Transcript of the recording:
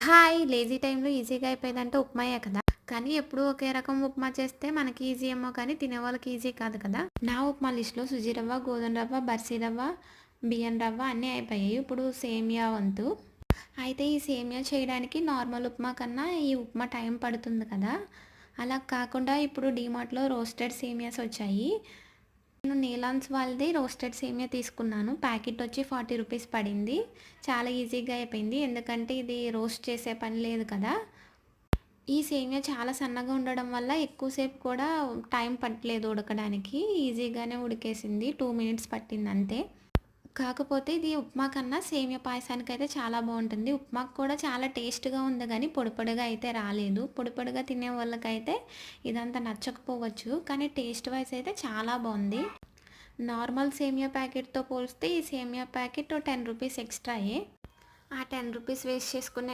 Hi! Lazy టైమ్‌లో ఈజీగా అయిపోయేదంటే ఉప్మాయే కదా! కానీ ఎప్పుడూ ఒకే రకం ఉప్మా చేస్తే మనకి ఈజీ ఏమో కానీ తినేవాళ్ళకి ఈజీ కాదు కదా! నా ఉప్మా లిస్ట్‌లో సుజి రవ్వ, గోధుమ రవ్వ, బర్సీ రవ్వ, బియ్యం రవ్వ అన్నీ అయిపోయాయి. ఇప్పుడు సేమియా వంతు. అయితే ఈ సేమియా చేయడానికి నార్మల్ ఉప్మా కన్నా ఈ ఉప్మా టైం పడుతుంది కదా! అలా కాకుండా ఇప్పుడు డీమార్ట్‌లో రోస్టెడ్ సేమియాస్ వచ్చాయి. నేను నీలాన్స్ వాళ్ళది రోస్టెడ్ సేమియా తీసుకున్నాను. ప్యాకెట్ వచ్చి 40 రూపీస్ పడింది. చాలా ఈజీగా అయిపోయింది. ఎందుకంటే ఇది రోస్ట్ చేసే పని లేదు కదా! ఈ సేమియా చాలా సన్నగా ఉండడం వల్ల ఎక్కువ సేపు కూడా టైం పట్టలేదు ఉడకడానికి. ఈజీగానే ఉడికేసింది. 2 మినిట్స్ పట్టింది అంతే. కాకపోతే ఇది ఉప్మా కన్నా సేమియా పాయసానికైతే చాలా బావుంటుంది. ఉప్మాకు కూడా చాలా టేస్ట్‌గా ఉంది గానీ పొడి పొడిగా అయితే రాలేదు. పొడి పొడిగా తినే వాళ్ళకైతే ఇదంతా నచ్చకపోవచ్చు. కానీ టేస్ట్ వైస్ అయితే చాలా బావుంది. నార్మల్ సేమియా ప్యాకెట్‌తో పోలిస్తే ఈ సేమియా ప్యాకెట్ 10 రూపీస్ ఎక్స్‌ట్రాయే. ఆ 10 రూపీస్ వేస్ట్ చేసుకునే